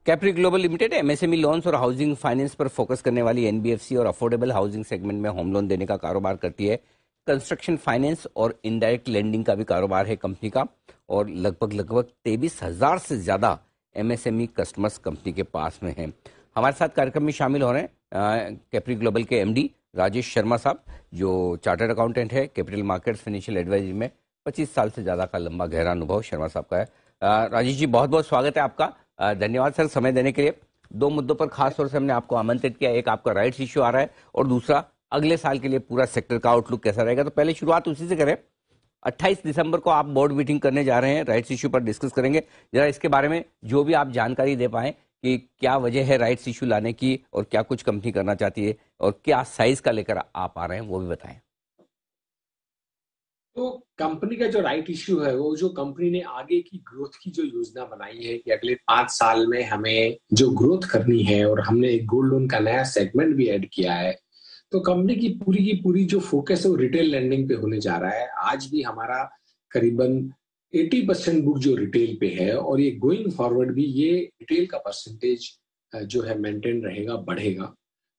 Capri global limited MSME loans और housing finance पर focus करने वाली एनबीएफसी और अफोर्डेबल हाउसिंग सेगमेंट में होम लोन देने का कारोबार करती है। कंस्ट्रक्शन फाइनेंस और इनडायरेक्ट लेंडिंग का भी कारोबार है कंपनी का, और लगभग 23,000 से ज्यादा एमएसएमई कस्टमर्स कंपनी के पास में हैं। हमारे साथ कार्यक्रम में शामिल हो रहे हैं कैप्री ग्लोबल के एमडी राजेश शर्मा साहब, जो चार्टर्ड अकाउंटेंट है, कैपिटल मार्केट्स फाइनेंशियल एडवाइजरी में 25 साल से ज्यादा का लंबा गहरा अनुभव शर्मा साहब का है। राजेश जी, बहुत बहुत स्वागत है आपका। धन्यवाद सर समय देने के लिए। दो मुद्दों पर खास तौर से हमने आपको आमंत्रित किया, एक आपका राइट्स इश्यू आ रहा है और दूसरा अगले साल के लिए पूरा सेक्टर का आउटलुक कैसा रहेगा। तो पहले शुरुआत उसी से करें। 28 दिसंबर को आप बोर्ड मीटिंग करने जा रहे हैं, राइट्स इश्यू पर डिस्कस करेंगे। जरा इसके बारे में जो भी आप जानकारी दे पाएं कि क्या वजह है राइट्स इश्यू लाने की और क्या कुछ कंपनी करना चाहती है और क्या साइज का लेकर आप आ रहे हैं, वो भी बताएं। तो कंपनी का जो राइट इश्यू है वो जो कंपनी ने आगे की ग्रोथ की जो योजना बनाई है कि अगले 5 साल में हमें जो ग्रोथ करनी है, और हमने एक गोल्ड लोन का नया सेगमेंट भी ऐड किया है। तो कंपनी की पूरी जो फोकस है वो रिटेल लैंडिंग पे होने जा रहा है। आज भी हमारा करीबन 80% बुक जो रिटेल पे है, और ये गोइंग फॉरवर्ड भी ये रिटेल का परसेंटेज जो है मेंटेन रहेगा, बढ़ेगा।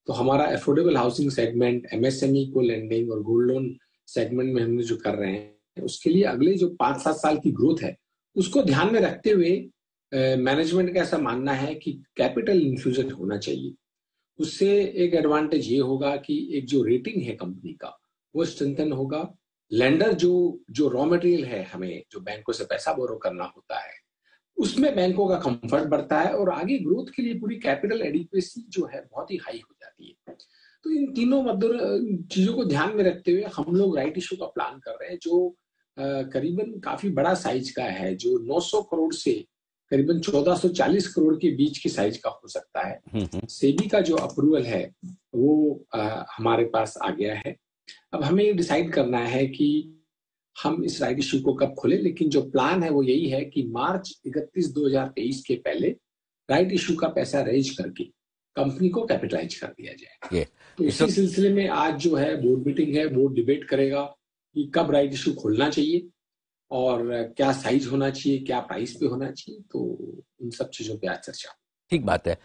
तो हमारा अफोर्डेबल हाउसिंग सेगमेंट, एमएसएमई को लैंडिंग और गोल्ड लोन सेगमेंट में हम जो कर रहे हैं, उसके लिए अगले जो 5-7 साल की ग्रोथ है उसको ध्यान में रखते हुए मैनेजमेंट का ऐसा मानना है कि कैपिटल इन्फ्यूजन होना चाहिए। उससे एक एडवांटेज ये होगा कि एक जो रेटिंग है कंपनी का वो स्ट्रेंथन होगा। लेंडर जो रॉ मटेरियल है, हमें जो बैंकों से पैसा बोरो करना होता है, उसमें बैंकों का कंफर्ट बढ़ता है और आगे ग्रोथ के लिए पूरी कैपिटल एडिक्वेसी जो है बहुत ही हाई हो जाती है। तो इन तीनों चीजों को ध्यान में रखते हुए हम लोग राइट इशू का प्लान कर रहे हैं, जो करीबन काफी बड़ा साइज का है, जो 900 करोड़ से करीबन 1440 करोड़ के बीच की साइज का हो सकता है। सेबी का जो अप्रूवल है वो हमारे पास आ गया है। अब हमें डिसाइड करना है कि हम इस राइट इश्यू को कब खोले, लेकिन जो प्लान है वो यही है कि मार्च 31 2023 के पहले राइट इश्यू का पैसा रेज करके कंपनी को कैपिटलाइज कर दिया जाए। तो इसी सिलसिले में आज जो है बोर्ड मीटिंग है, बोर्ड डिबेट करेगा कि कब राइट इश्यू खोलना चाहिए और क्या साइज होना चाहिए, क्या प्राइस पे होना चाहिए। तो इन सब चीजों पे आज चर्चा। ठीक बात है।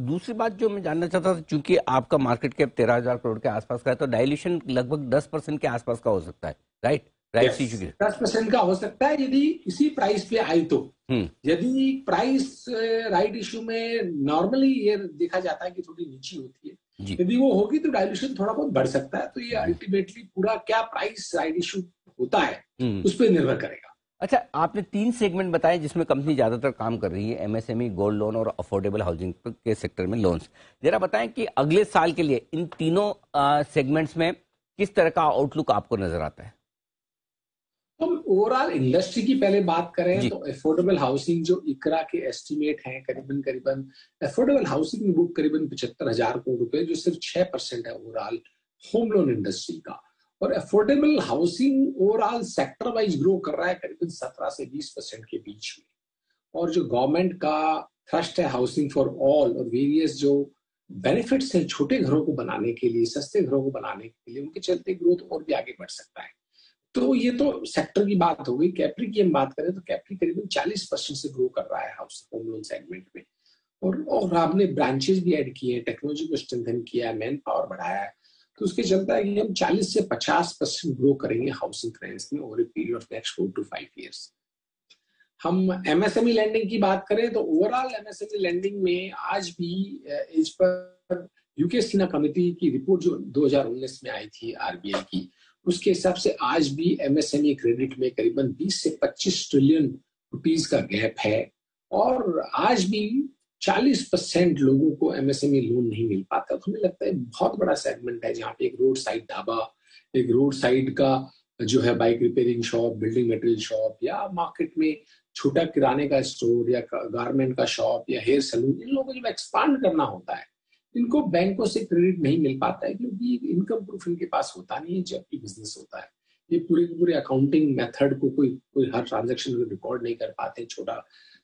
दूसरी बात जो मैं जानना चाहता था, चूंकि आपका मार्केट कैप 13,000 करोड़ के आसपास का है, तो डाइल्यूशन लगभग 10% के आसपास का हो सकता है, राइट? राइट इश्यू 10% का हो सकता है यदि इसी प्राइस पे आई तो। यदि प्राइस राइट इश्यू में नॉर्मली ये देखा जाता है कि थोड़ी नीची होती है, यदि वो होगी तो डाइल्यूशन थोड़ा बहुत बढ़ सकता है। तो ये अल्टीमेटली पूरा क्या प्राइस राइट इश्यू होता है उस पर निर्भर करेगा। अच्छा, आपने 3 सेगमेंट बताए जिसमें कंपनी ज्यादातर काम कर रही है, एमएसएमई, गोल्ड लोन और अफोर्डेबल हाउसिंग के सेक्टर में लोन्स। जरा बताएं कि अगले साल के लिए इन तीनों सेगमेंट्स में किस तरह का आउटलुक आपको नजर आता है? तो ओवरऑल इंडस्ट्री की पहले बात करें तो अफोर्डेबल हाउसिंग जो इकरा के एस्टिमेट हैं, करीबन अफोर्डेबल हाउसिंग बुक करीबन 75,000 करोड़ रुपए, जो सिर्फ 6% है ओवरऑल होम लोन इंडस्ट्री का। और affordable housing overall sector wise grow कर रहा है करीबन 17 से 20% के बीच में। और जो गवर्नमेंट का थ्रस्ट है हाउसिंग फॉर ऑल और वेरियस जो बेनिफिट्स है छोटे घरों को बनाने के लिए, सस्ते घरों को बनाने के लिए, उनके चलते ग्रोथ और भी आगे बढ़ सकता है। तो ये तो सेक्टर की बात हो गई। कैप्री की हम बात करें तो कैप्री करीबन 40% से ग्रो कर रहा है हाउस होम लोन सेगमेंट में। और आपने ब्रांचेस भी ऐड किए हैं, टेक्नोलॉजी को स्ट्रेंथन किया है, मैन पावर बढ़ाया है। तो उसके चलता है कि हम 40 से 50% ग्रो करेंगे हाउसिंग फाइनेंस में over a period of next 4 to 5 years। हम एमएसएमई लैंडिंग की बात करें तो ओवरऑल एमएसएमई लैंडिंग में आज भी इस पर यूके सिन्हा कमेटी की रिपोर्ट जो 2019 में आई थी आरबीआई की, उसके हिसाब से आज भी एमएसएमई क्रेडिट में करीबन 20 से 25 ट्रिलियन रुपीस का गैप है। और आज भी 40% लोगों को एमएसएमई लोन नहीं मिल पाता। तो हमें लगता है बहुत बड़ा सेगमेंट है जहाँ पे एक रोड साइड ढाबा, एक रोड साइड का जो है bike repairing shop, building material shop, या मार्केट में छोटा किराने का स्टोर या गारमेंट का शॉप या हेयर सैलून, इन लोगों को जब एक्सपांड करना होता है इनको बैंकों से क्रेडिट नहीं मिल पाता है, क्योंकि इनकम प्रूफ इनके पास होता नहीं है जबकि बिजनेस होता है। ये पूरे अकाउंटिंग मेथड को कोई हर ट्रांजैक्शन को रिकॉर्ड नहीं कर पाते छोटा।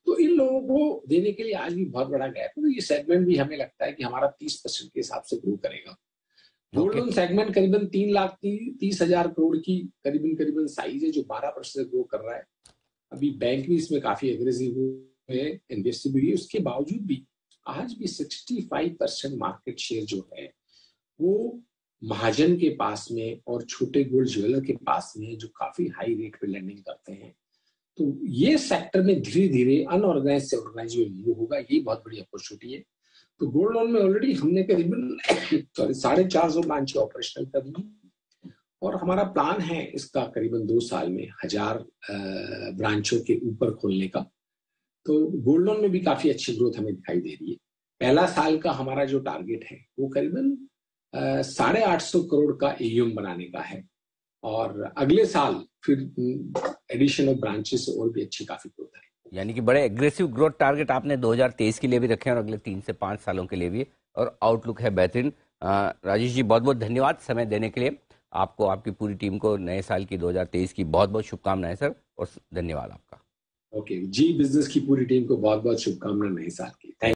तो इन लोगों को देने के लिए आज भी बहुत बड़ा गैप है। तो ये सेगमेंट भी हमें लगता है कि हमारा 30% के हिसाब से ग्रो करेगा। गोल्ड लोन सेगमेंट करीबन 3,30,000 करोड़ की करीबन साइज है, जो 12% ग्रो कर रहा है। अभी बैंक भी इसमें काफी एग्रेसिव एनबीएफसी भी, उसके बावजूद भी आज भी 65% मार्केट शेयर जो है वो महाजन के पास में और छोटे गोल्ड ज्वेलर के पास में, जो काफी हाई रेट पे लैंडिंग करते हैं। तो ये सेक्टर में धीरे धीरे अनऑर्गेनाइज से ऑर्गेनाइज में मूव होगा, ये बहुत बड़ी अपॉर्चुनिटी है। तो गोल्ड लोन में ऑलरेडी हमने करीबन 450 ब्रांच ऑपरेशनल कर ली और हमारा प्लान है इसका करीबन 2 साल में 1000 ब्रांचों के ऊपर खोलने का। तो गोल्ड लोन में भी काफी अच्छी ग्रोथ हमें दिखाई दे रही है। पहला साल का हमारा जो टारगेट है वो करीबन 850 करोड़ का एयूएम बनाने का है और अगले साल फिर एडिशन ऑफ ब्रांचेस और भी अच्छी काफी ग्रोथ है। यानी कि बड़े एग्रेसिव ग्रोथ टारगेट आपने 2023 के लिए भी रखे हैं और अगले 3 से 5 सालों के लिए भी, और आउटलुक है बेहतरीन। राजेश जी, बहुत बहुत धन्यवाद समय देने के लिए। आपको, आपकी पूरी टीम को नए साल की 2023 की बहुत बहुत शुभकामनाएं सर, और धन्यवाद आपका। ओके जी, बिजनेस की पूरी टीम को बहुत बहुत शुभकामनाएं नए साल की।